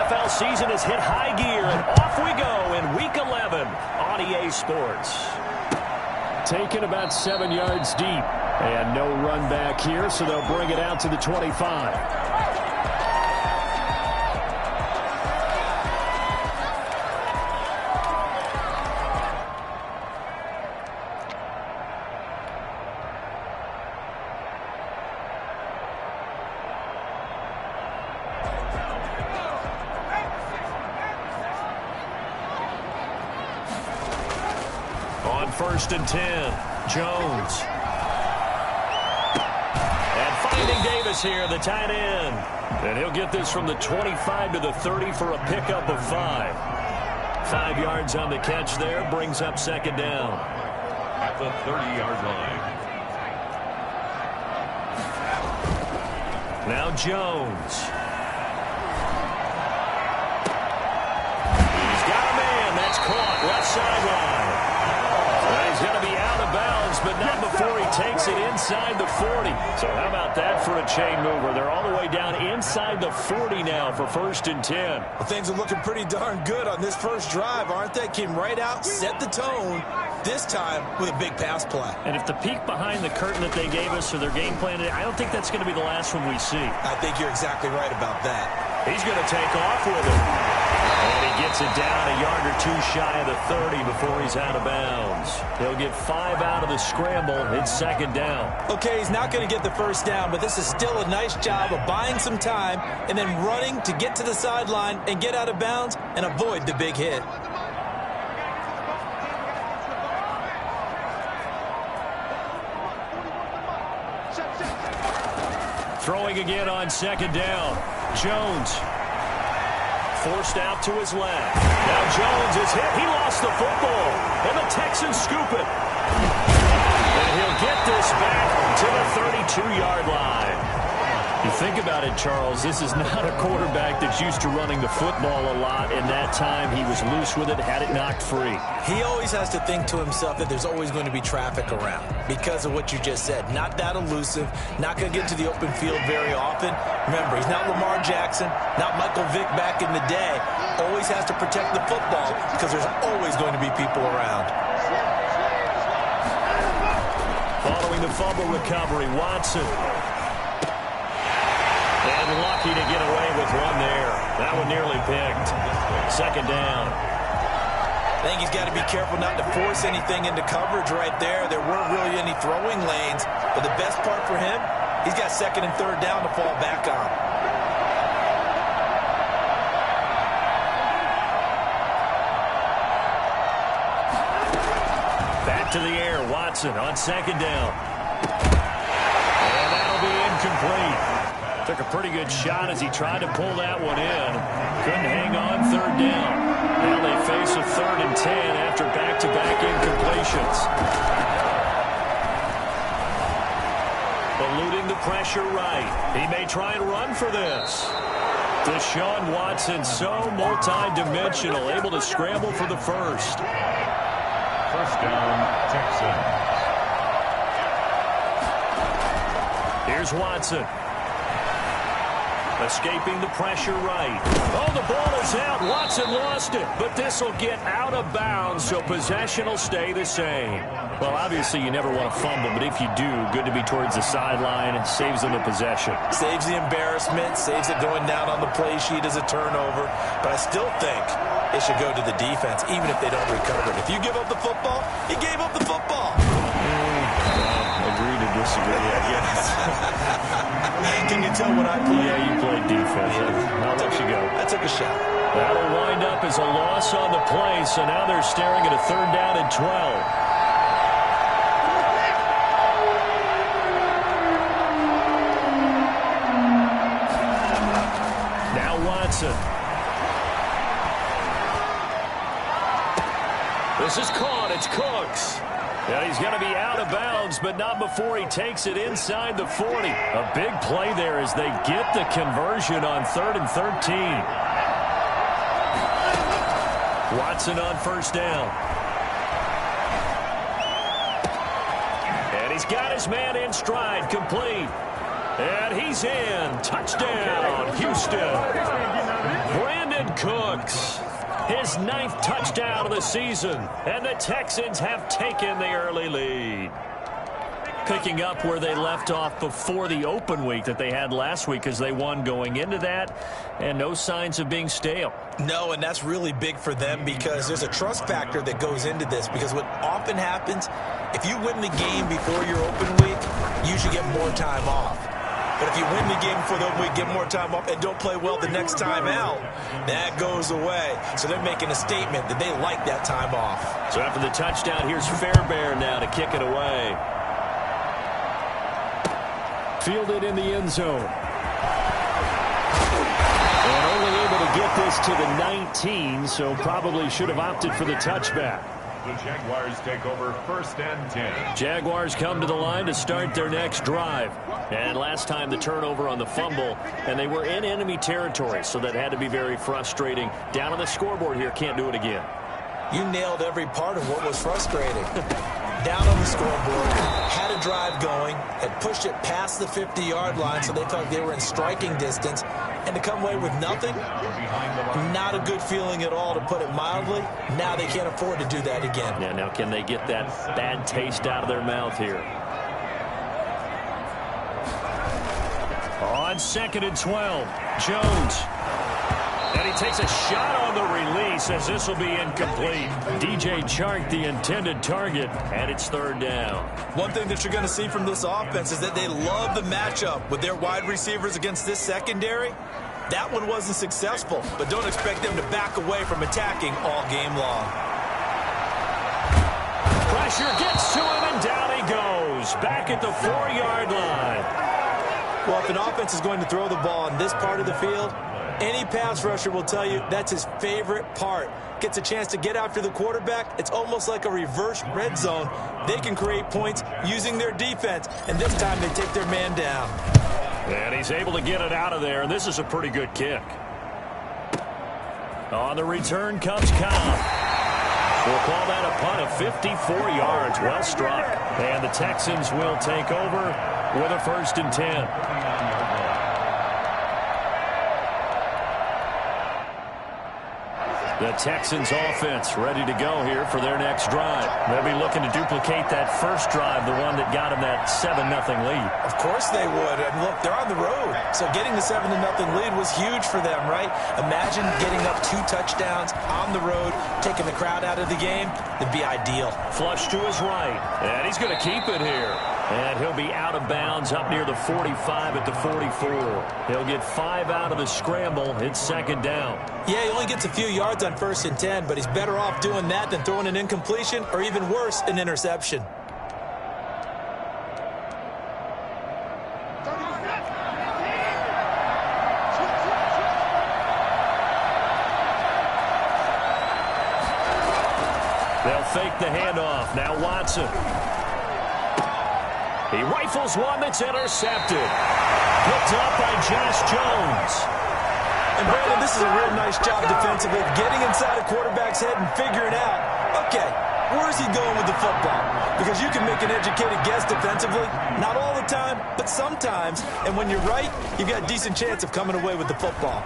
NFL season has hit high gear, and off we go in Week 11 on EA Sports. Taken about 7 yards deep, and no run back here, so they'll bring it out to the 25. First and 10, Jones. And finding Davis here, the tight end. And he'll get this from the 25 to the 30 for a pickup of 5. 5 yards on the catch there, brings up second down. At the 30-yard line. Now Jones. He's got a man. That's caught. Left sideline. He's going to be out of bounds, but not before he takes it inside the 40. So how about that for a chain mover? They're all the way down inside the 40 now for first and 10. Well, things are looking pretty darn good on this first drive, aren't they? Came right out, set the tone, this time with a big pass play. And if the peek behind the curtain that they gave us or their game plan, I don't think that's going to be the last one we see. I think you're exactly right about that. He's going to take off with it. And he gets it down a yard or two shy of the 30 before he's out of bounds. He'll get 5 out of the scramble. It's second down. Okay, he's not going to get the first down, but this is still a nice job of buying some time and then running to get to the sideline and get out of bounds and avoid the big hit. Throwing again on second down. Jones. Forced out to his left. Now Jones is hit. He lost the football. And the Texans scoop it. And he'll get this back to the 32-yard line. You think about it, Charles, this is not a quarterback that's used to running the football a lot. In that time, he was loose with it, had it knocked free. He always has to think to himself that there's always going to be traffic around because of what you just said. Not that elusive, not going to get to the open field very often. Remember, he's not Lamar Jackson, not Michael Vick back in the day. Always has to protect the football because there's always going to be people around. Following the fumble recovery, Watson. And lucky to get away with one there. That one nearly picked. Second down. I think he's got to be careful not to force anything into coverage right there. There weren't really any throwing lanes. But the best part for him, he's got second and third down to fall back on. Back to the air, Watson on second down. And that'll be incomplete. Took a pretty good shot as he tried to pull that one in. Couldn't hang on third down. Now they face a 3rd and 10 after back-to-back incompletions. Eluding the pressure right. He may try and run for this. Deshaun Watson, so multi-dimensional, able to scramble for the first. First down, Texans. Here's Watson. Escaping the pressure right. Oh, the ball is out. Watson lost it. But this will get out of bounds, so possession will stay the same. Well, obviously, you never want to fumble, but if you do, good to be towards the sideline. It saves them the possession. Saves the embarrassment, saves it going down on the play sheet as a turnover. But I still think it should go to the defense, even if they don't recover it. If you give up the football, you gave up the football. Agree to disagree, I guess. Can you tell what I played? Yeah, you played defense. I'll let you go. I took a shot. That'll wind up as a loss on the play, so now they're staring at a 3rd down and 12. Now Watson. This is caught. It's Cooks. And he's going to be out of bounds, but not before he takes it inside the 40. A big play there as they get the conversion on 3rd and 13. Watson on first down. And he's got his man in stride, complete. And he's in. Touchdown, Houston. Brandon Cooks. His 9th touchdown of the season. And the Texans have taken the early lead. Picking up where they left off before the open week that they had last week as they won going into that, and no signs of being stale. No, and that's really big for them because there's a trust factor that goes into this, because what often happens, if you win the game before your open week, you should get more time off. But if you win the game before the open week, get more time off, and don't play well the next time out, that goes away. So they're making a statement that they like that time off. So after the touchdown, here's Fairbairn now to kick it away. Fielded in the end zone. And only able to get this to the 19, so probably should have opted for the touchback. The Jaguars take over 1st and 10. Jaguars come to the line to start their next drive. And last time the turnover on the fumble, and they were in enemy territory, so that had to be very frustrating. Down on the scoreboard here, can't do it again. You nailed every part of what was frustrating. Down on the scoreboard, had a drive going, had pushed it past the 50-yard line, so they felt they were in striking distance, and to come away with nothing, not a good feeling at all, to put it mildly. Now they can't afford to do that again. Yeah, now can they get that bad taste out of their mouth here? On 2nd and 12, Jones. And he takes a shot on the release as this will be incomplete. DJ Chark, the intended target, and it's 3rd down. One thing that you're going to see from this offense is that they love the matchup with their wide receivers against this secondary. That one wasn't successful, but don't expect them to back away from attacking all game long. Pressure gets to him, and down he goes. Back at the 4-yard line. Well, if an offense is going to throw the ball in this part of the field, any pass rusher will tell you that's his favorite part. Gets a chance to get after the quarterback. It's almost like a reverse red zone. They can create points using their defense, and this time they take their man down. And he's able to get it out of there, and this is a pretty good kick. On the return comes Cobb. We'll call that a punt of 54 yards. Well struck. And the Texans will take over with a 1st and 10. The Texans offense ready to go here for their next drive. They'll be looking to duplicate that first drive, the one that got them that 7-0 lead. Of course they would. And look, they're on the road. So getting the 7-0 lead was huge for them, right? Imagine getting up 2 touchdowns on the road, taking the crowd out of the game. It'd be ideal. Flush to his right. And he's going to keep it here. And he'll be out of bounds up near the 45 at the 44. He'll get 5 out of the scramble. It's 2nd down. Yeah, he only gets a few yards on 1st and 10, but he's better off doing that than throwing an incompletion or, even worse, an interception. They'll fake the handoff. Now Watson. He rifles one that's intercepted. Picked up by Josh Jones. And Brandon, this is a real nice job defensively, getting inside a quarterback's head and figuring out, okay, where's he going with the football? Because you can make an educated guess defensively, not all the time, but sometimes. And when you're right, you've got a decent chance of coming away with the football.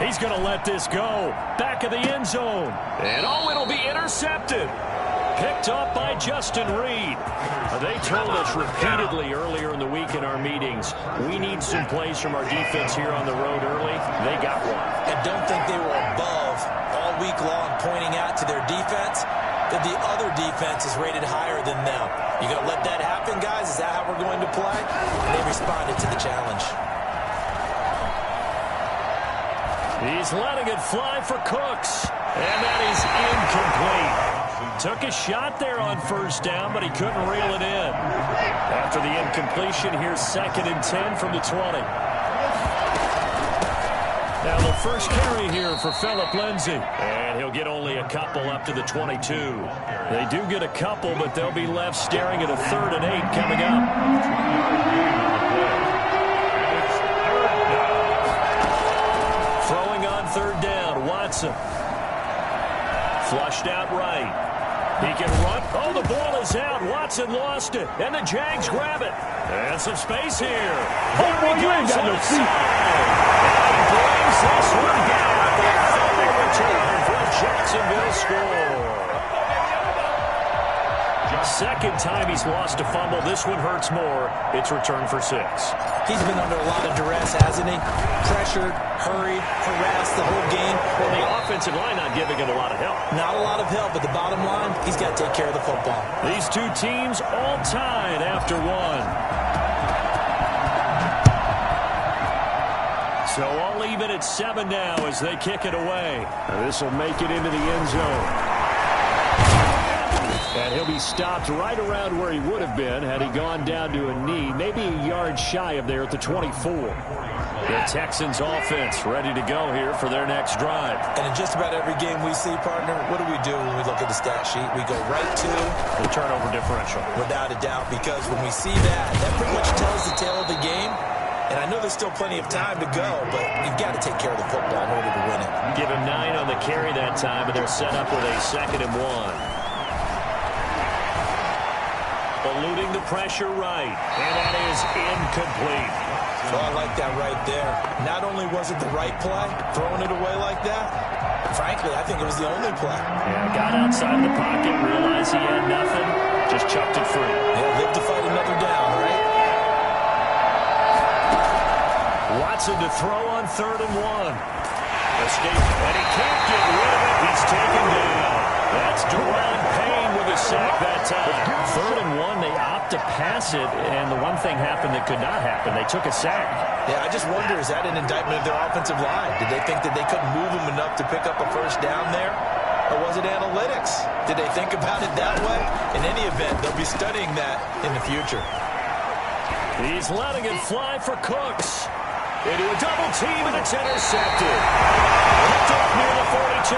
He's going to let this go. Back of the end zone. And it'll be intercepted. Picked up by Justin Reed. They told us repeatedly earlier in the week in our meetings, we need some plays from our defense here on the road early. They got one. And don't think they were above all week long pointing out to their defense that the other defense is rated higher than them. You going to let that happen, guys? Is that how we're going to play? And they responded to the challenge. He's letting it fly for Cooks. And that is incomplete. Took a shot there on 1st down, but he couldn't reel it in. After the incompletion, here's 2nd and 10 from the 20. Now the first carry here for Phillip Lindsay. And he'll get only a couple up to the 22. They do get a couple, but they'll be left staring at a 3rd and 8 coming up. Throwing on 3rd down, Watson. Flushed out right. He can run. Oh, the ball is out. Watson lost it. And the Jags grab it. And some space here. Oh, boy, you ain't got no feet. And he brings this one down. score. Second time he's lost a fumble. This one hurts more. It's returned for 6. He's been under a lot of duress, hasn't he? Pressured, hurried, harassed the whole game. Well, the offensive line not giving him a lot of help. Not a lot of help, but the bottom line, he's got to take care of the football. These two teams all tied after 1. So all even at 7 now as they kick it away. This will make it into the end zone. And he'll be stopped right around where he would have been had he gone down to a knee, maybe a yard shy of there at the 24. The Texans offense ready to go here for their next drive. And in just about every game we see, partner, what do when we look at the stat sheet? We go right to the turnover differential. Without a doubt, because when we see that pretty much tells the tale of the game. And I know there's still plenty of time to go, but you've got to take care of the football in order to win it. Give him 9 on the carry that time, and they're set up with a 2nd and 1. Eluding the pressure right, and that is incomplete. So I like that right there. Not only was it the right play, throwing it away like that, frankly, I think it was the only play. Yeah, got outside the pocket, realized he had nothing, just chucked it free. Yeah, live to fight another down, right? Watson to throw on 3rd and 1. Escape, and he can't get rid of it. He's taken down. That's Daron Payne with a sack that time. 3rd and 1, they opt to pass it, and the one thing happened that could not happen. They took a sack. Yeah, I just wonder, is that an indictment of their offensive line? Did they think that they couldn't move them enough to pick up a first down there? Or was it analytics? Did they think about it that way? In any event, they'll be studying that in the future. He's letting it fly for Cooks. Into a double team, and it's intercepted. Picked up near the 42.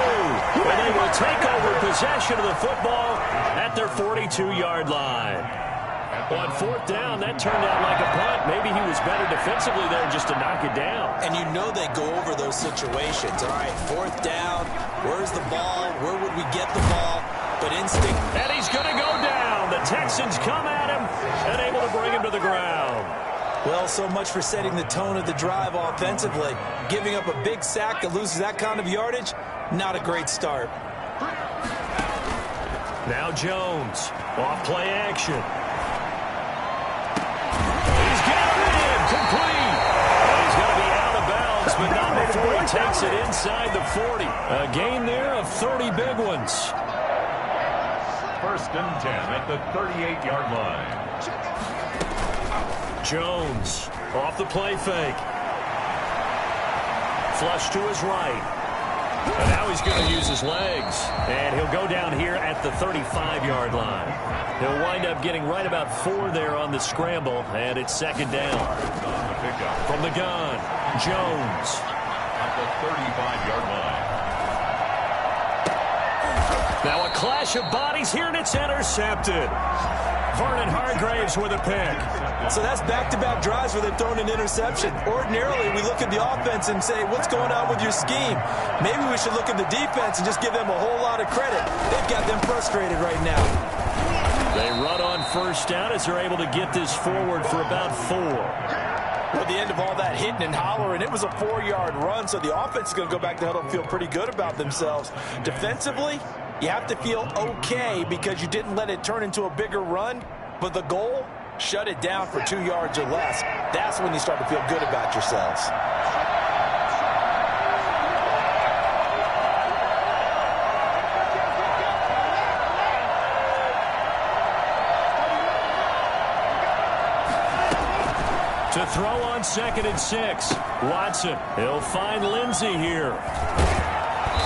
And they will take over possession of the football at their 42-yard line. On 4th down, that turned out like a punt. Maybe he was better defensively there just to knock it down. And you know they go over those situations. All right, 4th down, where's the ball? Where would we get the ball? But instinct. And he's going to go down. The Texans come at him and able to bring him to the ground. Well, so much for setting the tone of the drive offensively. Giving up a big sack that loses that kind of yardage, not a great start. Now Jones, off play action. He's got it in, complete. And he's going to be out of bounds, but not before he takes it inside the 40. A gain there of 30 big ones. 1st and 10 at the 38-yard line. Jones off the play fake. Flush to his right. And now he's going to use his legs. And he'll go down here at the 35-yard line. He'll wind up getting right about 4 there on the scramble. And it's 2nd down. From the gun, Jones. At the 35-yard line. Now a clash of bodies here, and it's intercepted. Vernon Hargreaves with a pick. So that's back-to-back drives where they've thrown an interception. Ordinarily, we look at the offense and say, what's going on with your scheme? Maybe we should look at the defense and just give them a whole lot of credit. They've got them frustrated right now. They run on 1st down as they're able to get this forward for about 4. Well, at the end of all that hitting and hollering, it was a 4-yard run, so the offense is going to go back to huddle and feel pretty good about themselves. Defensively, you have to feel okay because you didn't let it turn into a bigger run, but the goal, shut it down for 2 yards or less. That's when you start to feel good about yourselves. To throw on 2nd and 6. Watson, he'll find Lindsey here.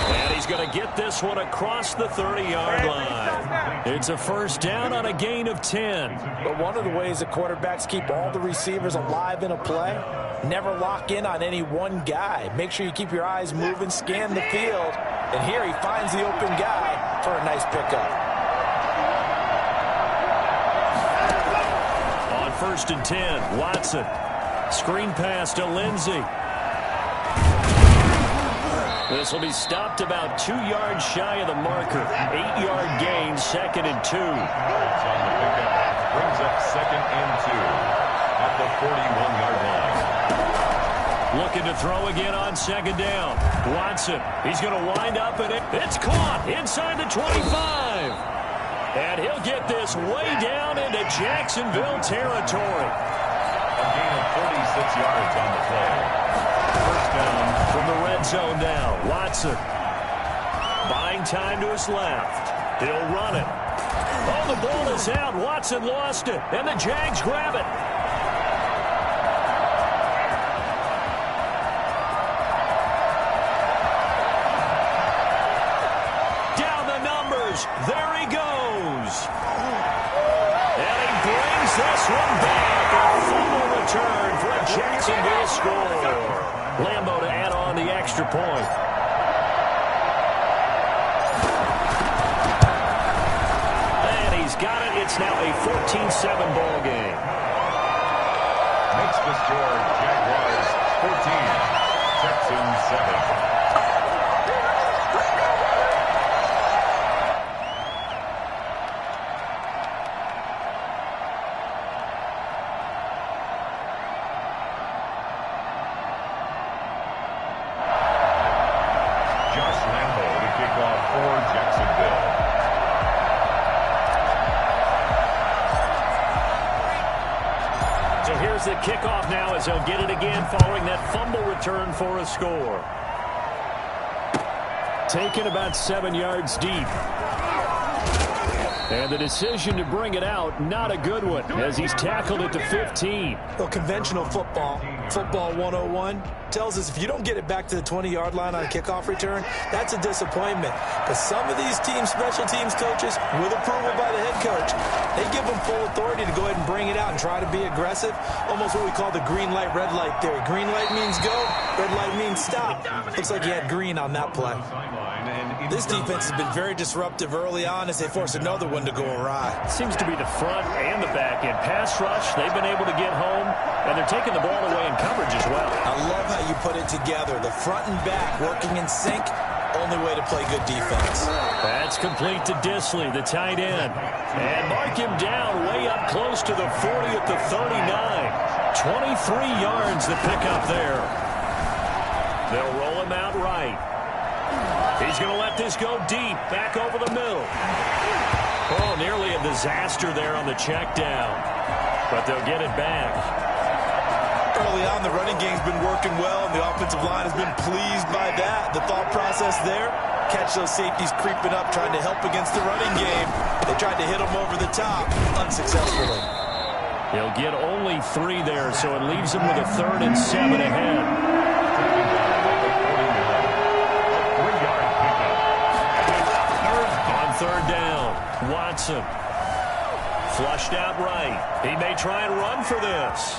And he's going to get this one across the 30-yard line. It's a 1st down on a gain of 10. But one of the ways that quarterbacks keep all the receivers alive in a play, never lock in on any one guy. Make sure you keep your eyes moving, scan the field. And here he finds the open guy for a nice pickup. On 1st and 10, Watson. Screen pass to Lindsey. This will be stopped about 2 yards shy of the marker. 8-yard gain, 2nd and 2. On the pickup, brings up 2nd and 2 at the 41-yard line. Looking to throw again on second down. Watson, he's going to wind up, and it's caught inside the 25. And he'll get this way down into Jacksonville territory. A gain of 46 yards on the play. First down. From the red zone now, Watson. Buying time to his left. He'll run it. Oh, the ball is out. Watson lost it, and the Jags grab it. Down the numbers. There he goes. And he brings this one back. A fumble return for a Jacksonville score. Lambo to add on the extra point. And he's got it. It's now a 14-7 ball game. Makes the score Jaguars 14, Texans 7. The kickoff now as he'll get it again following that fumble return for a score. Taken about 7 yards deep. And the decision to bring it out, not a good one, as he's tackled at the 15. Well, conventional football 101, tells us if you don't get it back to the 20-yard line on a kickoff return, that's a disappointment. But some of these special teams coaches, with approval by the head coach, they give them full authority to go ahead and bring it out and try to be aggressive, almost what we call the green light, red light theory. Green light means go, red light means stop. Looks like he had green on that play. This defense has been very disruptive early on as they force another one to go awry. Seems to be the front and the back end. Pass rush, they've been able to get home, and they're taking the ball away in coverage as well. I love how you put it together. The front and back working in sync, only way to play good defense. That's complete to Dissly, the tight end. And mark him down way up close to the 40 at the 39. 23 yards to pick up there. They'll roll him out right. He's going to let this go deep, back over the middle. Oh, nearly a disaster there on the check down. But they'll get it back. Early on, the running game's been working well, and the offensive line has been pleased by that. The thought process there, catch those safeties creeping up, trying to help against the running game. They tried to hit them over the top, unsuccessfully. He'll get only 3 there, so it leaves him with a 3rd and 7 ahead. Third down, Watson. Flushed out right. He may try and run for this.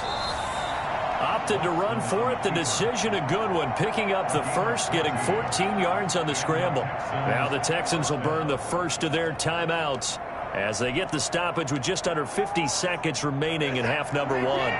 Opted to run for it. The decision a good one. Picking up the first, getting 14 yards on the scramble. Now the Texans will burn the first of their timeouts as they get the stoppage with just under 50 seconds remaining in half number 1.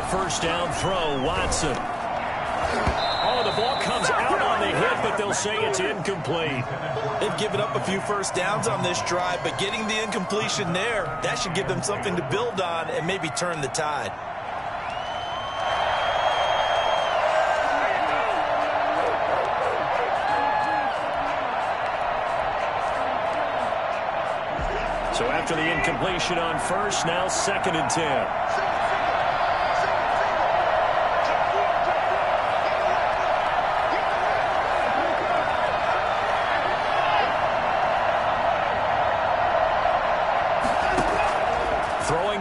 First down throw, Watson. Oh, the ball comes out on the hit, but they'll say it's incomplete. They've given up a few first downs on this drive, but getting the incompletion there, that should give them something to build on and maybe turn the tide. So after the incompletion on first, now 2nd and 10.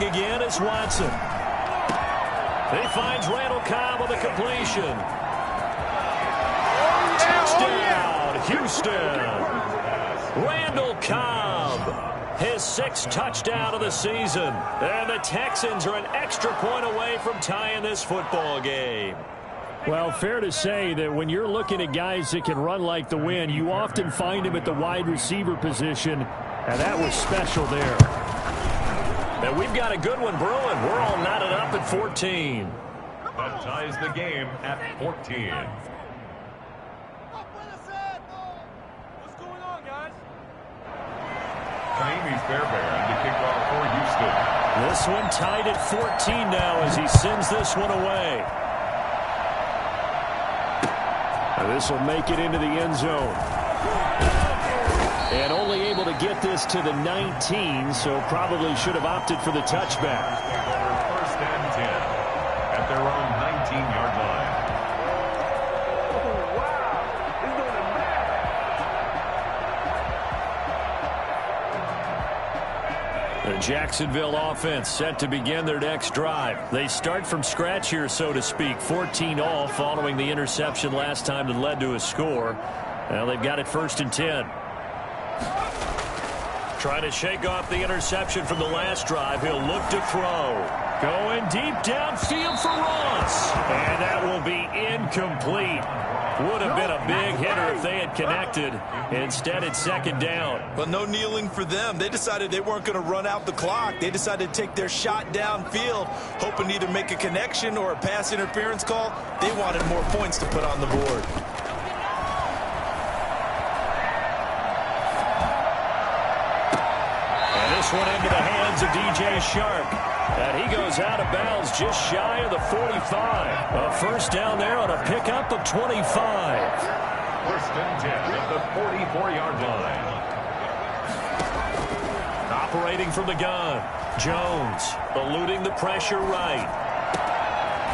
Again, it's Watson. He finds Randall Cobb with a completion. Touchdown, Houston. Randall Cobb, his 6th touchdown of the season. And the Texans are an extra point away from tying this football game. Well, fair to say that when you're looking at guys that can run like the wind, you often find them at the wide receiver position, and that was special there. And we've got a good one brewing. We're all knotted up at 14. That ties the game at 14. Fairbairn to kick off for Houston. This one tied at 14 now as he sends this one away. And this will make it into the end zone. And only able to get this to the 19, so probably should have opted for the touchback. First and 10 at their own 19-yard line. The Jacksonville offense set to begin their next drive. They start from scratch here, so to speak. 14-all following the interception last time that led to a score. Well, they've got it first and 10. Trying to shake off the interception from the last drive. He'll look to throw. Going deep downfield for Ross. And that will be incomplete. Would have been a big hitter if they had connected. Instead, it's second down. Well, no kneeling for them. They decided they weren't going to run out the clock. They decided to take their shot downfield, hoping to either make a connection or a pass interference call. They wanted more points to put on the board. And this one into the hands of DJ Shark. And he goes out of bounds just shy of the 45. A first down there on a pickup of 25. First and 10 at the 44-yard line. Operating from the gun. Jones eluding the pressure right.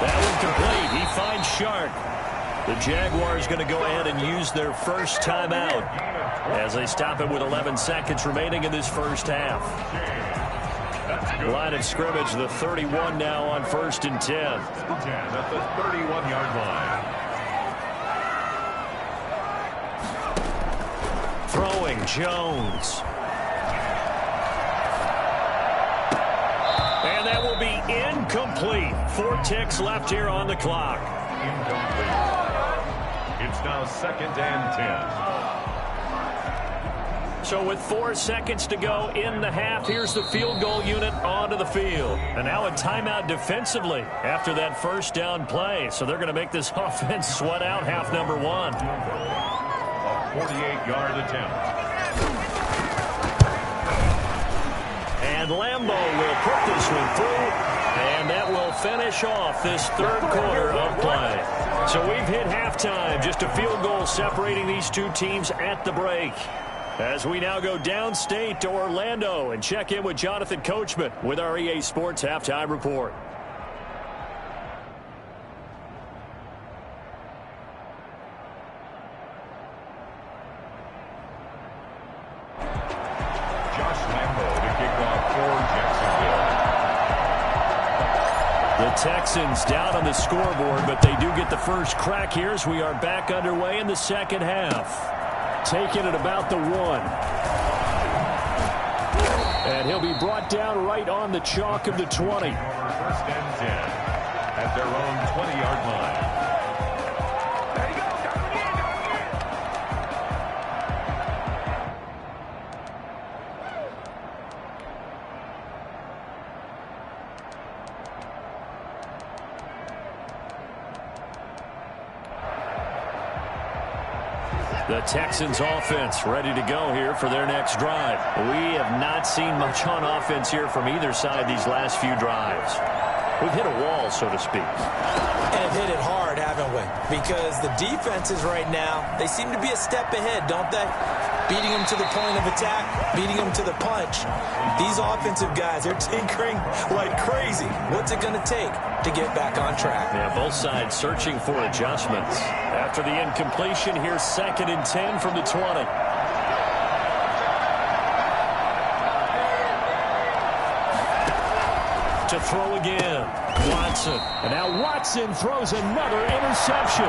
That one complete. He finds Shark. The Jaguars going to go ahead and use their first timeout as they stop it with 11 seconds remaining in this first half. Line of scrimmage, the 31 now on first and 10. At the 31-yard line. Throwing Jones. And that will be incomplete. 4 ticks left here on the clock. Incomplete. It's now second and 10. So with 4 seconds to go in the half, here's the field goal unit onto the field. And now a timeout defensively after that first down play. So they're going to make this offense sweat out half number 1. A 48-yard attempt. And Lambo will put this one through. And that will finish off this third quarter of play. So we've hit halftime. Just a field goal separating these two teams at the break. As we now go downstate to Orlando and check in with Jonathan Coachman with our EA Sports Halftime Report. Josh Lambo to kick off for Jacksonville. The Texans down on the scoreboard, but they do get the first crack here as we are back underway in the second half. Taking it about the 1. And he'll be brought down right on the chalk of the 20. First and 10 at their own 20-yard line. The Texans offense ready to go here for their next drive. We have not seen much on offense here from either side these last few drives. We've hit a wall, so to speak. And hit it hard, haven't we? Because the defenses right now, they seem to be a step ahead, don't they? Beating them to the point of attack, beating them to the punch. These offensive guys, they're tinkering like crazy. What's it going to take to get back on track? Yeah, both sides searching for adjustments. After the incompletion, here's second and 10 from the 20. To throw again, Watson. And now Watson throws another interception.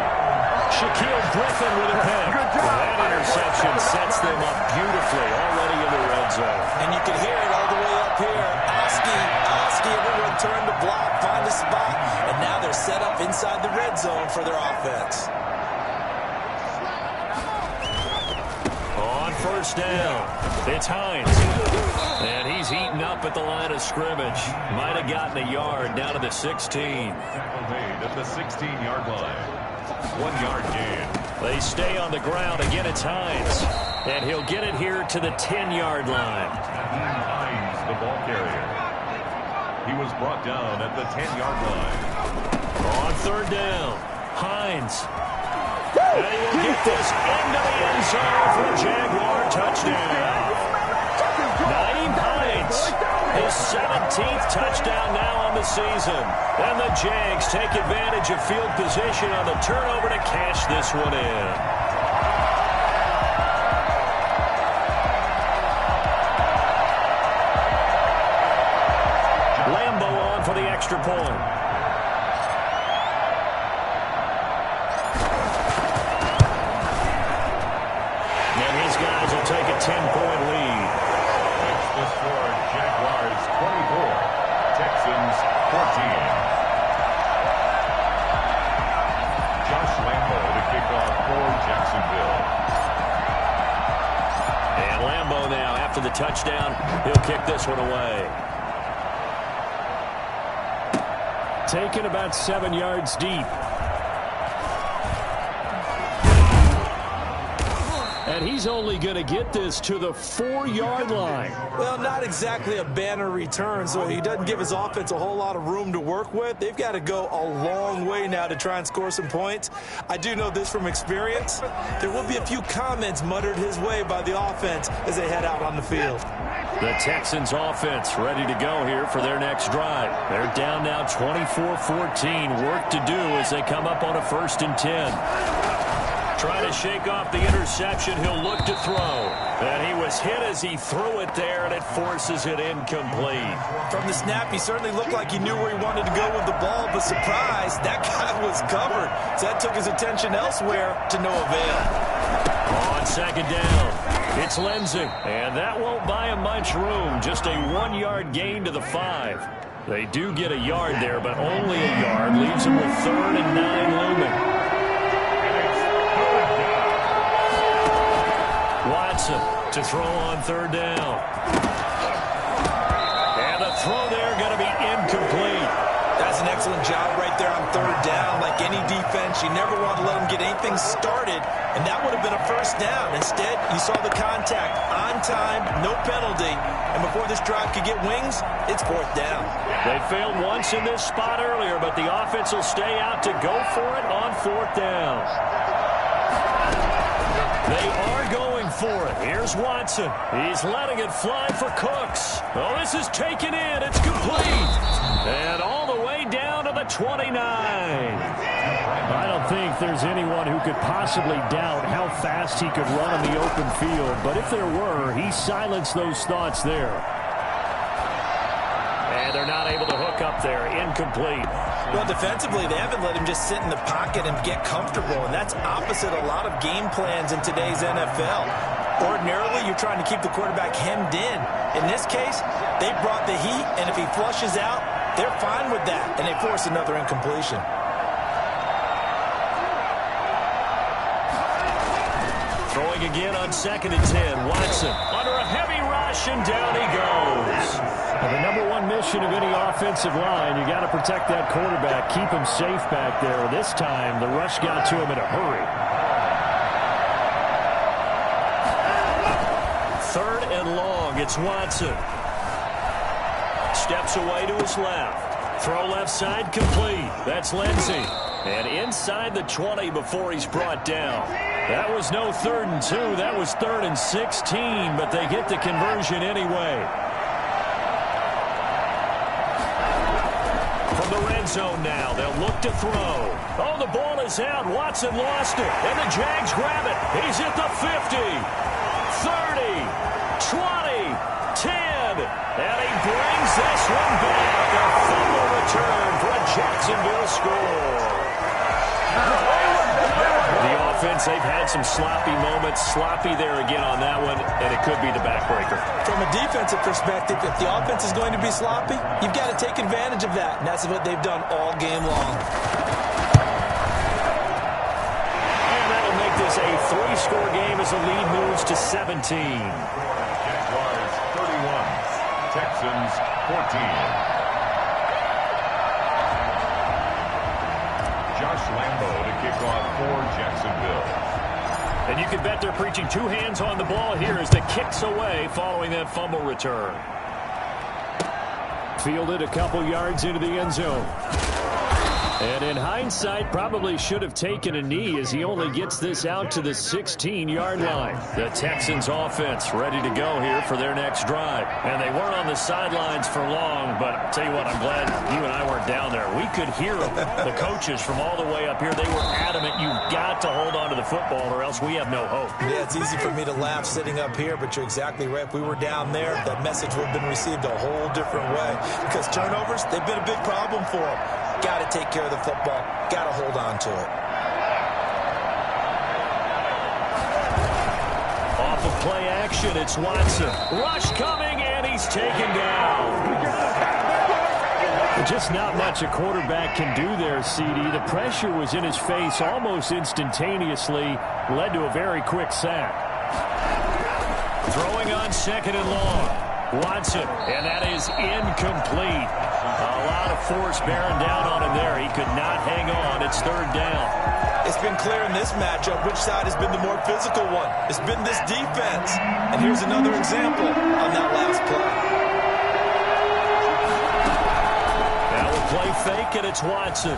Shaquille Griffin with a pick. That interception sets them up beautifully already in the red zone. And you can hear it all the way up here. Oski, everyone turn to block, find a spot. And now they're set up inside the red zone for their offense. On first down, it's Hines. And he's eaten up at the line of scrimmage. Might have gotten a yard down to the 16. Tackle made at the 16-yard line. 1 yard gain. They stay on the ground. Again, it's Hines. And he'll get it here to the 10-yard line. Hines, the ball carrier. He was brought down at the 10-yard line. On third down, Hines. And he will get this into the end zone for a Jaguar touchdown. Nyheim Hines, his 17th touchdown now on the season. And the Jags take advantage of field position on the turnover to cash this one in. Lambo on for the extra point. And his guys will take a 10-point lead. That's the score. Jaguars 24, Texans 14. Josh Lambo to kick off for Jacksonville. And Lambo now, after the touchdown, he'll kick this one away. Taken about 7 yards deep. And he's only going to get this to the 4-yard line. Well, not exactly a banner return, so he doesn't give his offense a whole lot of room to work with. They've got to go a long way now to try and score some points. I do know this from experience. There will be a few comments muttered his way by the offense as they head out on the field. The Texans offense ready to go here for their next drive. They're down now 24-14. Work to do as they come up on a 1st and 10. Trying to shake off the interception. He'll look to throw. And he was hit as he threw it there, and it forces it incomplete. From the snap, he certainly looked like he knew where he wanted to go with the ball, but surprise, that guy was covered. So that took his attention elsewhere to no avail. On 2nd down, it's Lindsey. And that won't buy him much room. Just a 1-yard gain to the 5. They do get a yard there, but only a yard. Leaves him with 3rd and 9 looming. Watson to throw on 3rd down. And the throw there going to be incomplete. That's an excellent job right there on 3rd down. Like any defense, you never want to let them get anything started, and that would have been a 1st down. Instead, you saw the contact on time, no penalty, and before this drive could get wings, it's 4th down. They failed once in this spot earlier, but the offense will stay out to go for it on 4th down. They are going for it. Here's Watson. He's letting it fly for Cooks. Oh, this is taken in. It's complete. And all the way down to the 29. I don't think there's anyone who could possibly doubt how fast he could run in the open field. But if there were, he silenced those thoughts there. And they're not able to hook up there. Incomplete. Well, defensively, they haven't let him just sit in the pocket and get comfortable, and that's opposite a lot of game plans in today's NFL. Ordinarily, you're trying to keep the quarterback hemmed in. In this case, they brought the heat, and if he flushes out, they're fine with that, and they force another incompletion. Throwing again on 2nd and 10. Watson under a heavy rush, and down he goes. Well, the #1 mission of any offensive line, you got to protect that quarterback, keep him safe back there. This time, the rush got to him in a hurry. 3rd and long, it's Watson. Steps away to his left. Throw left side complete. That's Lindsey. And inside the 20 before he's brought down. That was no 3rd and 2. That was 3rd and 16, but they get the conversion anyway. From the red zone now, they'll look to throw. Oh, the ball is out. Watson lost it, and the Jags grab it. He's at the 50, 30, 20, 10, and he brings this one back. A fumble return for a Jacksonville score. The offense, they've had some sloppy moments. Sloppy there again on that one, and it could be the backbreaker. From a defensive perspective, if the offense is going to be sloppy, you've got to take advantage of that, and that's what they've done all game long. And that'll make this a 3-score game as the lead moves to 17. Jaguars 31, Texans 14. Josh Lambo to kick off for Jacksonville. And you can bet they're preaching two hands on the ball here as the kick's away following that fumble return. Fielded a couple yards into the end zone. And in hindsight, probably should have taken a knee as he only gets this out to the 16-yard line. The Texans offense ready to go here for their next drive. And they weren't on the sidelines for long, but I'll tell you what, I'm glad you and I weren't down there. We could hear them. The coaches from all the way up here, they were adamant, you've got to hold on to the football or else we have no hope. Yeah, it's easy for me to laugh sitting up here, but you're exactly right. If we were down there, that message would have been received a whole different way. Because turnovers, they've been a big problem for them. Got to take care of the football. Got to hold on to it. Off of play action, it's Watson. Rush coming, and he's taken down. Just not much a quarterback can do there, CD. The pressure was in his face almost instantaneously. Led to a very quick sack. Throwing on second and long. Watson, and that is incomplete. A lot of force bearing down on him there. He could not hang on. It's third down. It's been clear in this matchup which side has been the more physical one. It's been this defense. And here's another example on that last play. Now we'll play fake, and it's Watson.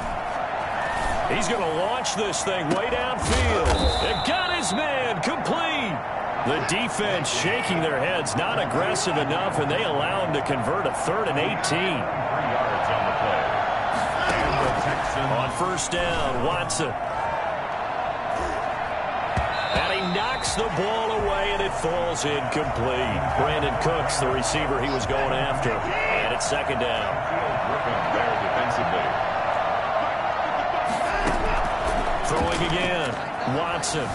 He's going to launch this thing way downfield. It got his man complete. The defense shaking their heads, not aggressive enough, and they allow him to convert a 3rd and 18. 3 yards on the play. And the Texans on first down, Watson. And he knocks the ball away, and it falls incomplete. Brandon Cooks, the receiver he was going after. And it's second down. Griffin there defensively. Throwing again, Watson.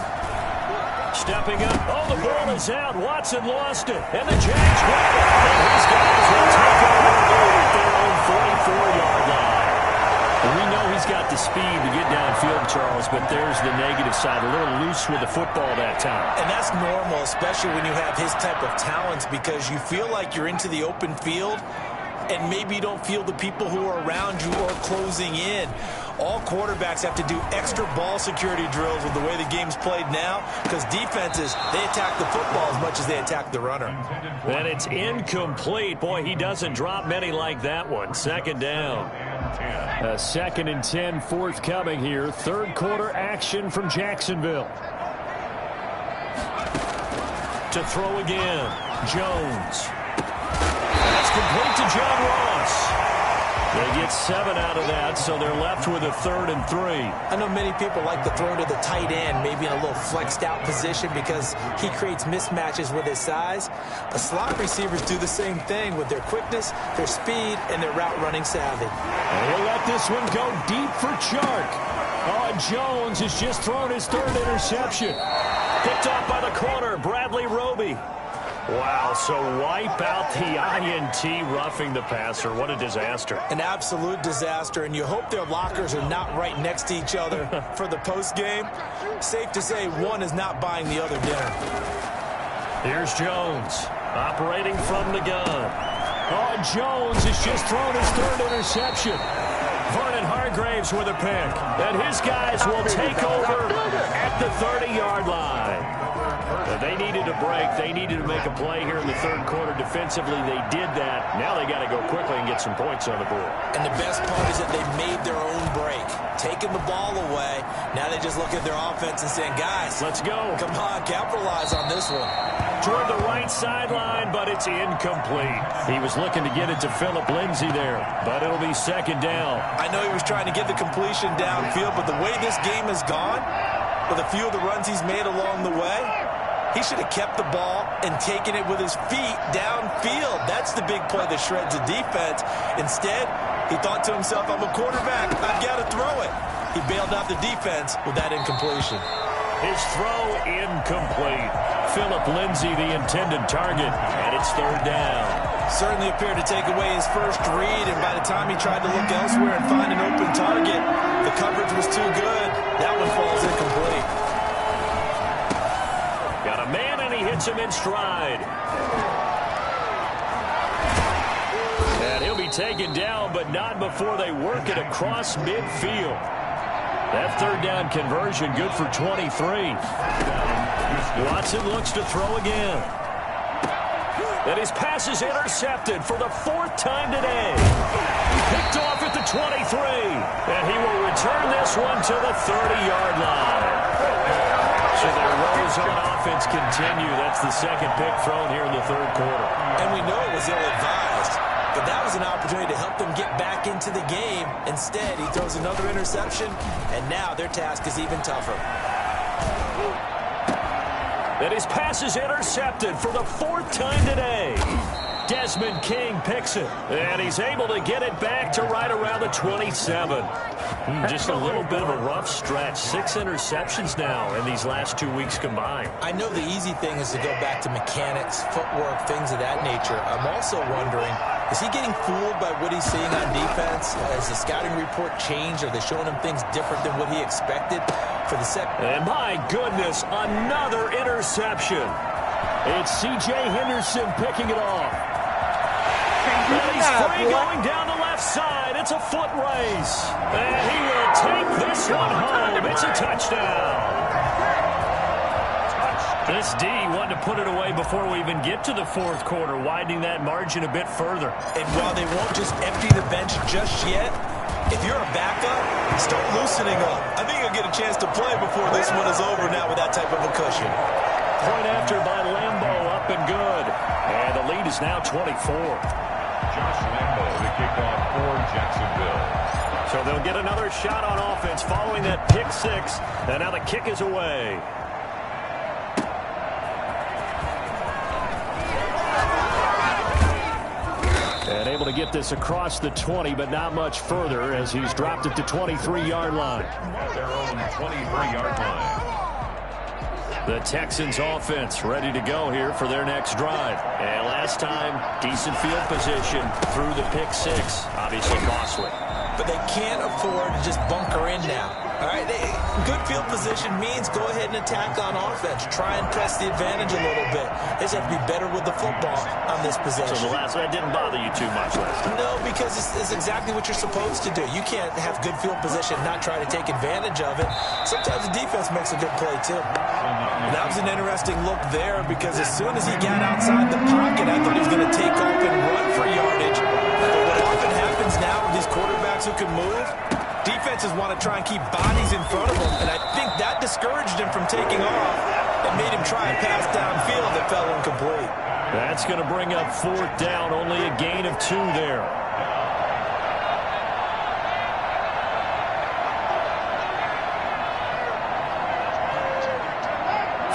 Stepping up. Oh, the ball is out. Watson lost it. And the Jags grab it. And his guys will take over the lead at their own 44-yard line. We know he's got the speed to get downfield, Charles, but there's the negative side. A little loose with the football that time. And that's normal, especially when you have his type of talents, because you feel like you're into the open field and maybe you don't feel the people who are around you or closing in. All quarterbacks have to do extra ball security drills with the way the game's played now, because defenses, they attack the football as much as they attack the runner. And it's incomplete. Boy, he doesn't drop many like that one. Second down. A 2nd and 10 forthcoming here. Third quarter action from Jacksonville. To throw again, Jones. That's complete to John Ross. They get 7 out of that, so they're left with a 3rd and 3. I know many people like to throw to the tight end, maybe in a little flexed out position because he creates mismatches with his size. But slot receivers do the same thing with their quickness, their speed, and their route running savvy. And he'll let this one go deep for Chark. Oh, Jones has just thrown his 3rd interception. Picked off by the corner, Bradley Roby. Wow, so wipe out the INT, roughing the passer. What a disaster. An absolute disaster, and you hope their lockers are not right next to each other for the postgame. Safe to say one is not buying the other dinner. Here's Jones, operating from the gun. Oh, Jones has just thrown his 3rd interception. Vernon Hargraves with a pick. And his guys will take over at the 30-yard line. They needed a break. They needed to make a play here in the third quarter. Defensively, they did that. Now they got to go quickly and get some points on the board. And the best part is that they made their own break. Taking the ball away. Now they just look at their offense and saying, guys, let's go. Come on, capitalize on this one. Toward the right sideline, but it's incomplete. He was looking to get it to Phillip Lindsay there, but it'll be second down. I know he was trying to get the completion downfield, but the way this game has gone, with a few of the runs he's made along the way, he should have kept the ball and taken it with his feet downfield. That's the big play that shreds the defense. Instead, he thought to himself, I'm a quarterback. I've got to throw it. He bailed out the defense with that incompletion. His throw incomplete. Phillip Lindsay, the intended target, and it's third down. Certainly appeared to take away his first read, and by the time he tried to look elsewhere and find an open target, the coverage was too good. That one falls incomplete. Got a man, and he hits him in stride. And he'll be taken down, but not before they work it across midfield. That third down conversion good for 23. Watson looks to throw again. And his pass is intercepted for the 4th time today. Picked off at the 23. And he will return this one to the 30-yard line. So their woes on offense continue. That's the 2nd pick thrown here in the 3rd quarter. And we know it was ill-advised, but that was an opportunity to help them get back into the game. Instead, he throws another interception, and now their task is even tougher. And his pass is intercepted for the 4th time today. Desmond King picks it, and he's able to get it back to right around the 27. Just a little bit of a rough stretch. 6 interceptions now in these last 2 weeks combined. I know the easy thing is to go back to mechanics, footwork, things of that nature. I'm also wondering, is he getting fooled by what he's seeing on defense? Has the scouting report changed? Are they showing him things different than what he expected for the second? And my goodness, another interception. It's C.J. Henderson picking it off. And he's free going down the left side. It's a foot race. And he will take this one home. It's a touchdown. This D wanted to put it away before we even get to the 4th quarter, widening that margin a bit further. And while they won't just empty the bench just yet, if you're a backup, start loosening up. I think you'll get a chance to play before this one is over now with that type of a cushion. Point after by Lambo, up and good. And the lead is now 24. Josh Lambo, the kickoff for Jacksonville. So they'll get another shot on offense following that pick 6. And now the kick is away. And able to get this across the 20, but not much further as he's dropped it to 23-yard line. Their own 23-yard line. The Texans offense ready to go here for their next drive. And last time, decent field position through the pick 6. Obviously costly. But they can't afford to just bunker in now. All right, good field position means go ahead and attack on offense. Try and press the advantage a little bit. They just have to be better with the football on this possession. So the last one didn't bother you too much last time? No, because it's exactly what you're supposed to do. You can't have good field position and not try to take advantage of it. Sometimes the defense makes a good play, too. That was an interesting look there because as soon as he got outside the pocket, I thought he was going to take off and run for yardage. But what often happens now with these quarterbacks who can move, defenses want to try and keep bodies in front of them, and I think that discouraged him from taking off and made him try and pass downfield that fell incomplete. That's going to bring up 4th down, only a gain of 2 there.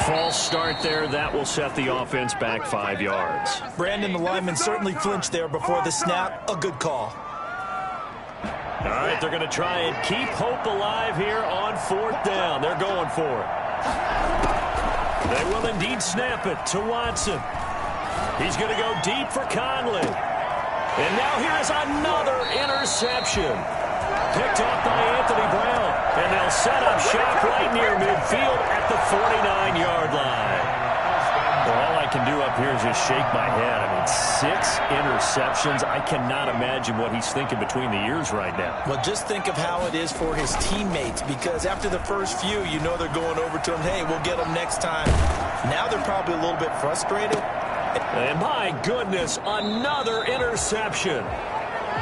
False start there. That will set the offense back 5 yards. Brandon, the lineman, certainly flinched there before the snap. A good call. All right, they're going to try and keep hope alive here on 4th down. They're going for it. They will indeed snap it to Watson. He's going to go deep for Conley. And now here is another interception. Picked off by Anthony Brown. And they'll set up shop right near midfield at the 49-yard line. Well, all I can do up here is just shake my head. I mean, 6 interceptions. I cannot imagine what he's thinking between the ears right now. Well, just think of how it is for his teammates, because after the first few, you know they're going over to him, hey, we'll get them next time. Now they're probably a little bit frustrated. And my goodness, another interception.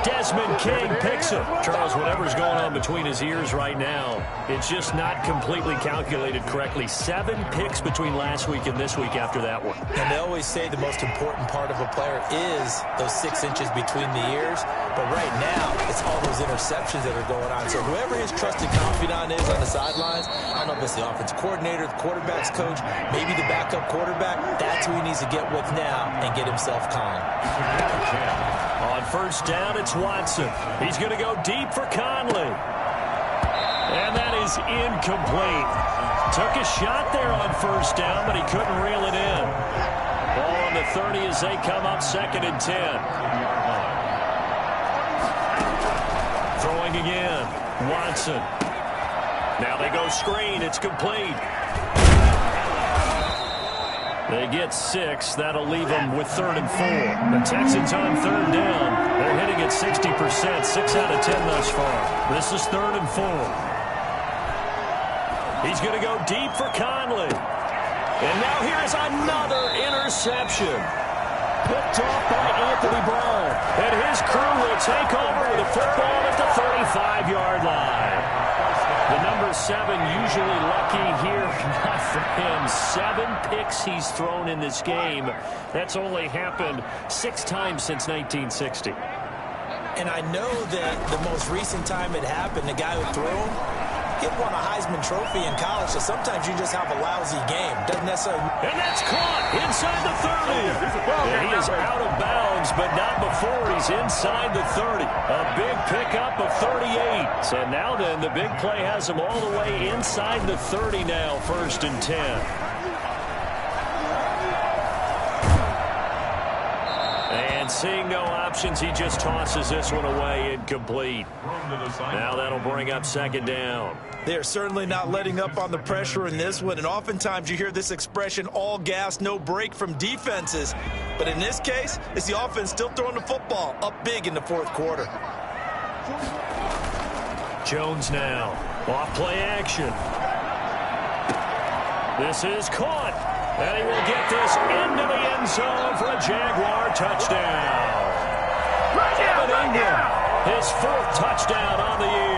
Desmond King picks it. Charles, whatever's going on between his ears right now, it's just not completely calculated correctly. 7 picks between last week and this week after that one. And they always say the most important part of a player is those 6 inches between the ears. But right now, it's all those interceptions that are going on. So whoever his trusted confidant is on the sidelines, I don't know if it's the offensive coordinator, the quarterback's coach, maybe the backup quarterback, that's who he needs to get with now and get himself calm. On 1st down, it's Watson. He's going to go deep for Conley. And that is incomplete. Took a shot there on 1st down, but he couldn't reel it in. Ball on the 30 as they come up 2nd and 10. Throwing again. Watson. Now they go screen. It's complete. They get 6. That'll leave them with 3rd and 4. The Texans on 3rd down. They're hitting at 60%. 6 out of 10 thus far. This is 3rd and 4. He's going to go deep for Conley. And now here is another interception. Picked off by Anthony Brown. And his crew will take over with the football at the 35-yard line. The number 7 usually lucky here. Not for him. 7 picks he's thrown in this game. That's only happened 6 times since 1960. And I know that the most recent time it happened, the guy who threw him, he won a Heisman Trophy in college, so sometimes you just have a lousy game. Doesn't necessarily... And that's caught inside the 30. And he is out of bounds, but not before he's inside the 30. A big pickup of 38. And now then, the big play has him all the way inside the 30 now, 1st and 10. And seeing no options, he just tosses this one away, incomplete. Now that'll bring up 2nd down. They're certainly not letting up on the pressure in this one, and oftentimes you hear this expression, all gas, no break from defenses. But in this case, it's the offense still throwing the football up big in the 4th quarter. Jones now, off play action. This is caught, and he will get this into the end zone for a Jaguar touchdown. Evan Ingram, his 4th touchdown on the year.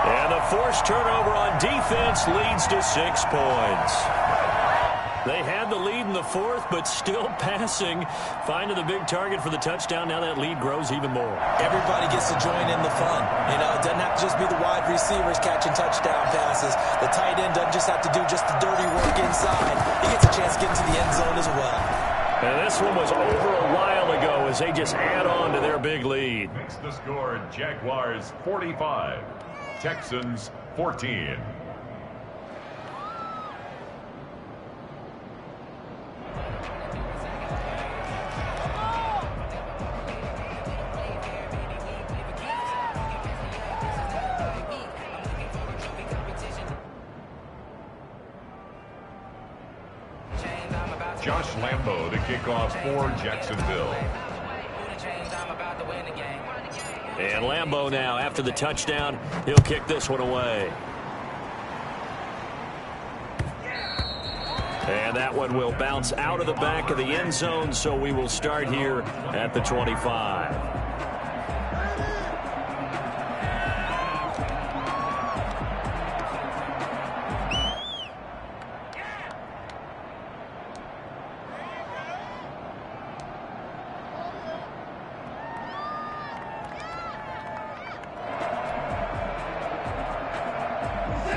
And the forced turnover on defense leads to 6 points. They had the lead in the 4th, but still passing. Finding the big target for the touchdown. Now that lead grows even more. Everybody gets to join in the fun. You know, it doesn't have to just be the wide receivers catching touchdown passes. The tight end doesn't just have to do just the dirty work inside. He gets a chance to get into the end zone as well. And this one was over a while ago as they just add on to their big lead. Makes the score Jaguars 45, Texans 14. Josh Lambo to kick off for Jacksonville. And Lambo now, after the touchdown, he'll kick this one away. And that one will bounce out of the back of the end zone, so we will start here at the 25.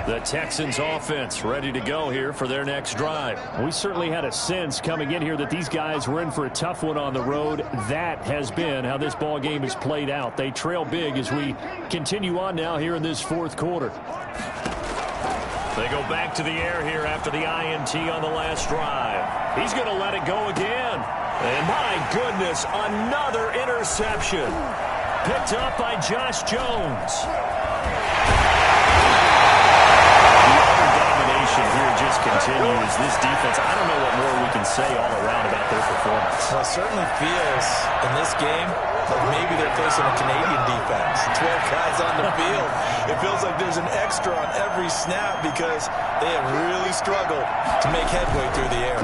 The Texans offense ready to go here for their next drive. We certainly had a sense coming in here that these guys were in for a tough one on the road. That has been how this ball game has played out. They trail big as we continue on now here in this 4th quarter. They go back to the air here after the INT on the last drive. He's going to let it go again. And my goodness, another interception. Picked up by Josh Jones. Here just continues. This defense, I don't know what more we can say all around about their performance. Well, it certainly feels in this game like maybe they're facing a Canadian defense. 12 guys on the field. It feels like there's an extra on every snap because they have really struggled to make headway through the air.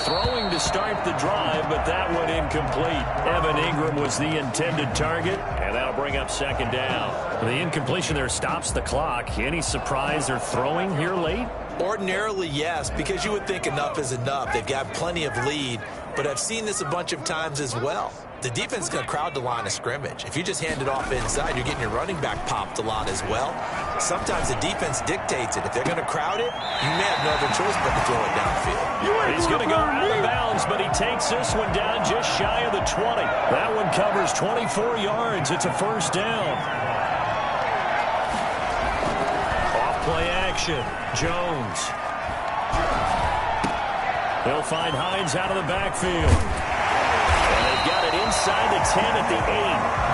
Throwing to start the drive, but that one incomplete. Evan Ingram was the intended target, and that'll bring up 2nd down. The incompletion there stops the clock. Any surprise they're throwing here late? Ordinarily, yes, because you would think enough is enough. They've got plenty of lead, but I've seen this a bunch of times as well. The defense is going to crowd the line of scrimmage. If you just hand it off inside, you're getting your running back popped a lot as well. Sometimes the defense dictates it. If they're going to crowd it, you may have no other choice but to throw it downfield. He's going to go out of bounds, but he takes this one down just shy of the 20. That one covers 24 yards. It's a 1st down. Off play action. Jones. He'll find Hines out of the backfield. And they've got it inside the 10 at the 8.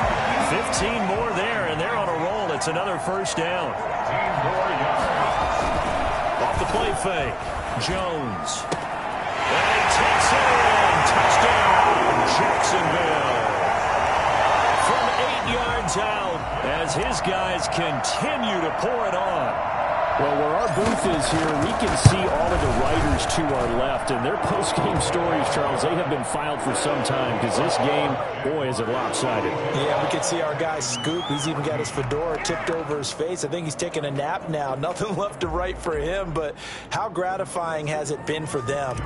15 more there, and they're on a roll. It's another 1st down. 15 more yards. Off the play fake. Jones. And he takes it in. Touchdown, Jacksonville. From 8 yards out as his guys continue to pour it on. Well, where our booth is here, we can see all of the writers to our left, and their post-game stories, Charles, they have been filed for some time because this game, boy, is it lopsided. Yeah, we can see our guy Scoop. He's even got his fedora tipped over his face. I think he's taking a nap now. Nothing left to write for him, but how gratifying has it been for them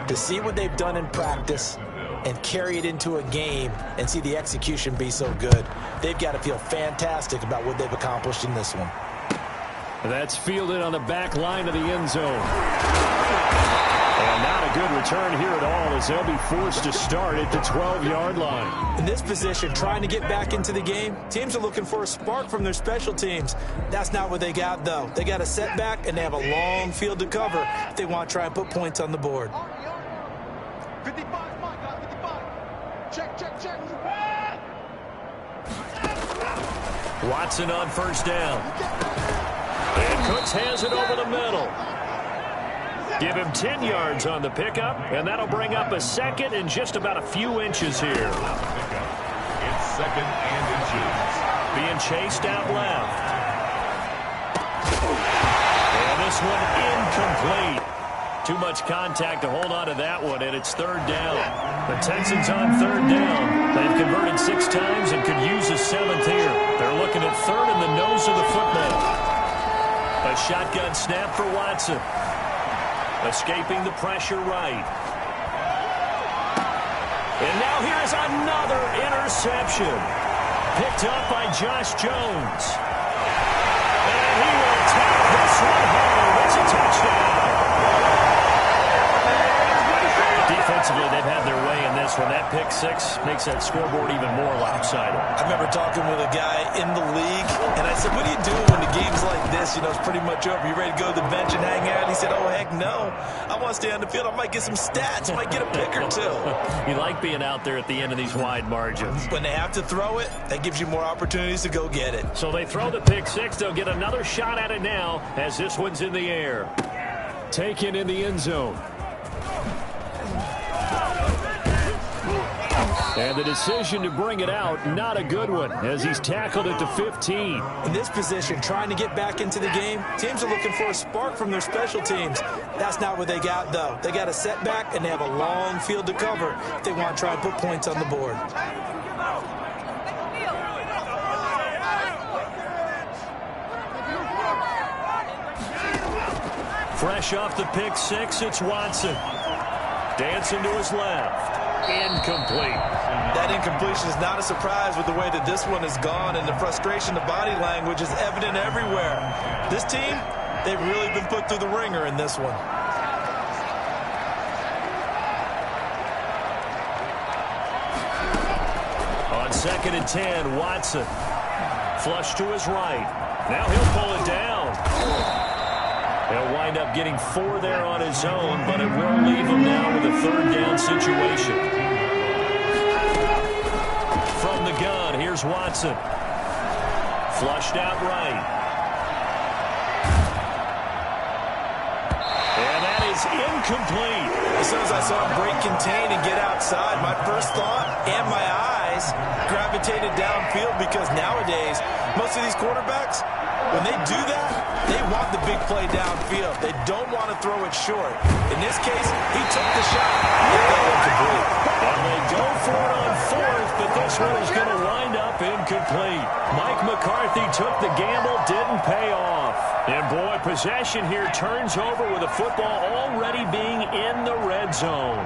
to see what they've done in practice and carry it into a game and see the execution be so good. They've got to feel fantastic about what they've accomplished in this one. That's fielded on the back line of the end zone. And not a good return here at all as they'll be forced to start at the 12-yard line. In this position, trying to get back into the game, teams are looking for a spark from their special teams. That's not what they got, though. They got a setback, and they have a long field to cover if they want to try and put points on the board. 55, Mike, 55. Check. Watson on first down. And Cooks has it over the middle. Give him 10 yards on the pickup, and that'll bring up a second and just about a few inches here. It's second and inches. Being chased out left. And this one incomplete. Too much contact to hold on to that one, and it's third down. The Texans on third down. They've converted 6 times and could use a 7th here. They're looking at third in the nose of the football. A shotgun snap for Watson. Escaping the pressure right. And now here's another interception. Picked up by Josh Jones. And he will take this one home. It's a touchdown. Defensively, they've had their way in this one. That pick 6 makes that scoreboard even more lopsided. I remember talking with a guy in the league, and I said, what do you do when the game's like this? You know, it's pretty much over. You ready to go to the bench and hang out? He said, oh, heck no. I want to stay on the field. I might get some stats. I might get a pick or two. You like being out there at the end of these wide margins. When they have to throw it, that gives you more opportunities to go get it. So they throw the pick 6. They'll get another shot at it now as this one's in the air. Taken in the end zone. And the decision to bring it out, not a good one, as he's tackled at the 15. In this position, trying to get back into the game, teams are looking for a spark from their special teams. That's not what they got, though. They got a setback, and they have a long field to cover if they want to try and put points on the board. Fresh off the pick 6, it's Watson. Dancing to his left. Incomplete. That incompletion is not a surprise with the way that this one has gone, and the frustration, the body language is evident everywhere. This team, they've really been put through the ringer in this one. On 2nd and 10, Watson. Flush to his right. Now he'll pull it down. He'll wind up getting 4 there on his own, but it will leave him now with a third down situation. From the gun, here's Watson. Flushed out right. And that is incomplete. As soon as I saw him break contain and get outside, my first thought and my eyes gravitated downfield, because nowadays, most of these quarterbacks, when they do that, they want the big play downfield. They don't want to throw it short. In this case, he took the shot. It got incomplete. And they go for it on 4th, but this one is going to wind up incomplete. Mike McCarthy took the gamble, didn't pay off. And boy, possession here turns over with the football already being in the red zone.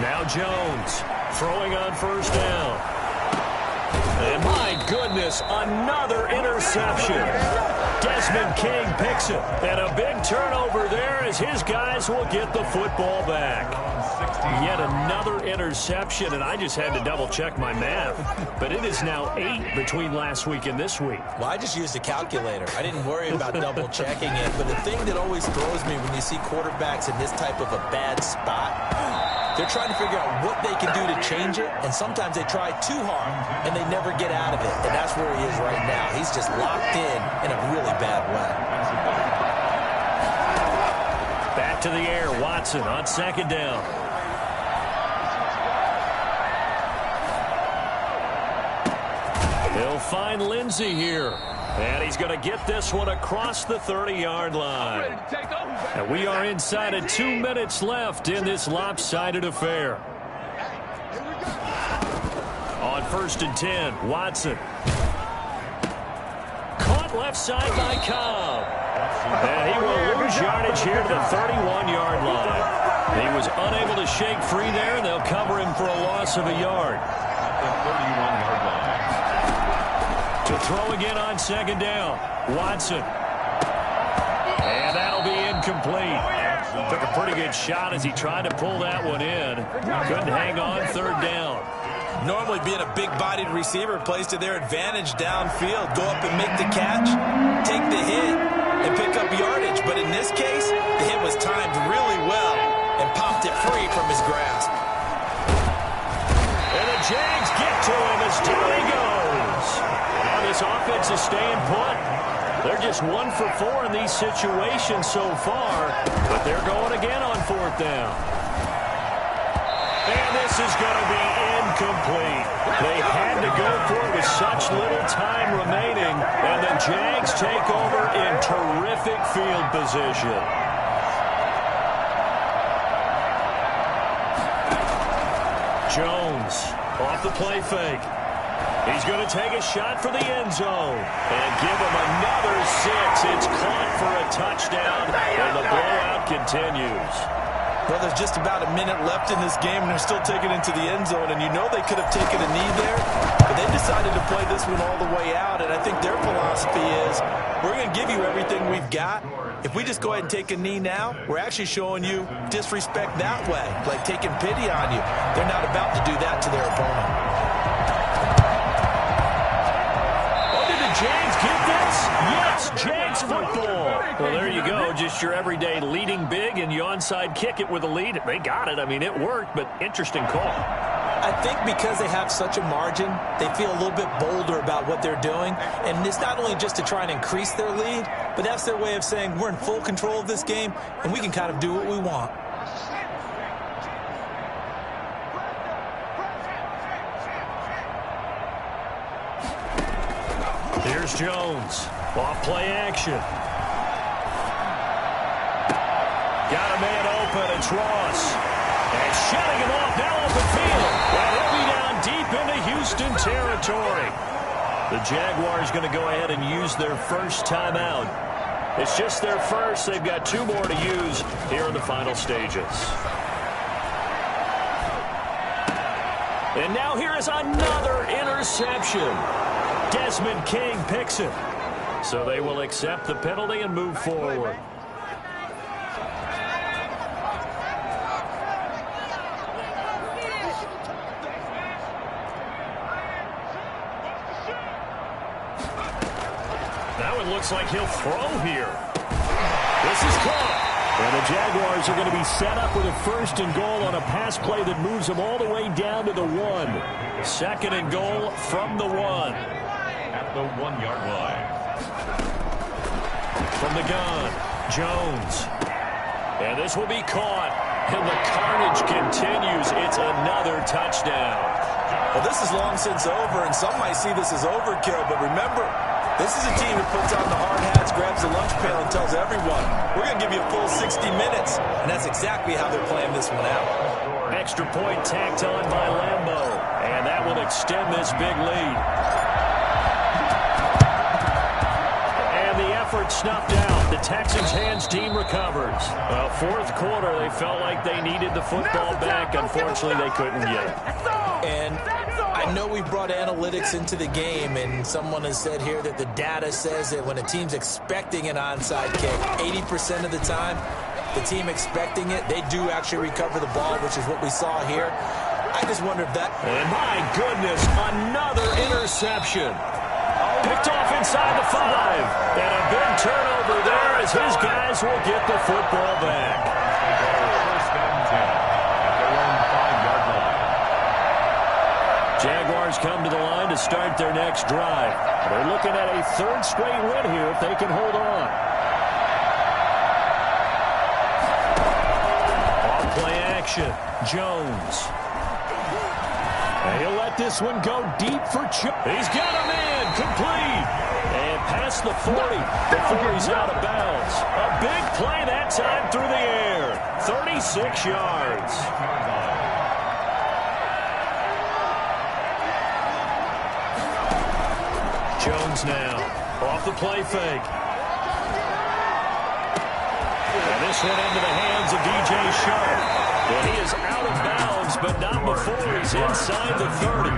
Now Jones throwing on first down. And my goodness, another interception. Desmond King picks it. And a big turnover there as his guys will get the football back. Yet another interception, and I just had to double-check my math. But it is now 8 between last week and this week. Well, I just used a calculator. I didn't worry about double-checking it. But the thing that always throws me when you see quarterbacks in this type of a bad spot, They're trying to figure out what they can do to change it, and sometimes they try too hard, and they never get out of it. And that's where he is right now. He's just locked in a really bad way. Back to the air, Watson on second down. He'll find Lindsey here. And he's going to get this one across the 30-yard line. And we are inside of 2 minutes left in this lopsided affair. On 1st and 10, Watson. Caught left side by Cobb. And he will lose yardage here to the 31-yard line. He was unable to shake free there, and they'll cover him for a loss of a yard. The 31-yard line. To throw again on second down, Watson. And that'll be incomplete. Took a pretty good shot as he tried to pull that one in. Couldn't hang on third down. Normally being a big-bodied receiver plays to their advantage downfield. Go up and make the catch, take the hit, and pick up yardage. But in this case, the hit was timed really well and popped it free from his grasp. And the Jags get to him as down he goes. Now this offense is staying put. They're just 1 for 4 in these situations so far, but they're going again on 4th down. And this is going to be incomplete. They had to go for it with such little time remaining, and the Jags take over in terrific field position. Jones off the play fake. He's going to take a shot for the end zone and give him another 6. It's caught for a touchdown, and the blowout continues. Well, there's just about a minute left in this game, and they're still taking it into the end zone. And you know they could have taken a knee there, but they decided to play this one all the way out. And I think their philosophy is, we're going to give you everything we've got. If we just go ahead and take a knee now, we're actually showing you disrespect that way, like taking pity on you. They're not about to do that to their opponent. Jags get this? Yes, Jags football. Well, there you go. Just your everyday leading big, and you onside kick it with a lead. They got it. I mean, it worked, but interesting call. I think because they have such a margin, they feel a little bit bolder about what they're doing. And it's not only just to try and increase their lead, but that's their way of saying we're in full control of this game, and we can kind of do what we want. Here's Jones. Off play action. Got a man open. It's Ross. And shutting him off now open field. And he'll be down deep into Houston territory. The Jaguars going to go ahead and use their first timeout. It's just their first. They've got 2 more to use here in the final stages. And now here is another interception. Desmond King picks it. So they will accept the penalty and move forward. Now it looks like he'll throw here. This is caught. And the Jaguars are going to be set up with a 1st and goal on a pass play that moves them all the way down to the 1. 2nd and goal from the 1. At the 1-yard line. From the gun, Jones. And this will be caught. And the carnage continues. It's another touchdown. Well, this is long since over, and some might see this as overkill. But remember, this is a team that puts on the hard hats, grabs the lunch pail, and tells everyone, we're going to give you a full 60 minutes. And that's exactly how they're playing this one out. Extra point tacked on by Lambo. And that will extend this big lead. Snuffed out. The Texans' hands team recovers. Well, 4th quarter, they felt like they needed the football back. Unfortunately, they couldn't get it. And I know we brought analytics into the game, and someone has said here that the data says that when a team's expecting an onside kick, 80% of the time, the team expecting it, they do actually recover the ball, which is what we saw here. I just wonder if that... And my goodness, another interception. Picked off inside the 5. And a big turnover there as his guys will get the football back. First and 10 at their own Steelers come to the line to start their next drive. They're looking at a third straight win here if they can hold on. Off-play action. Jones. And he'll let this one go deep for Chubb. He's got a man complete. And past the 40 before he's out of bounds. A big play that time through the air. 36 yards. Jones now off the play fake. And this one into the hands of D.J. Sharp. And he is out of bounds, but not before he's inside the 30.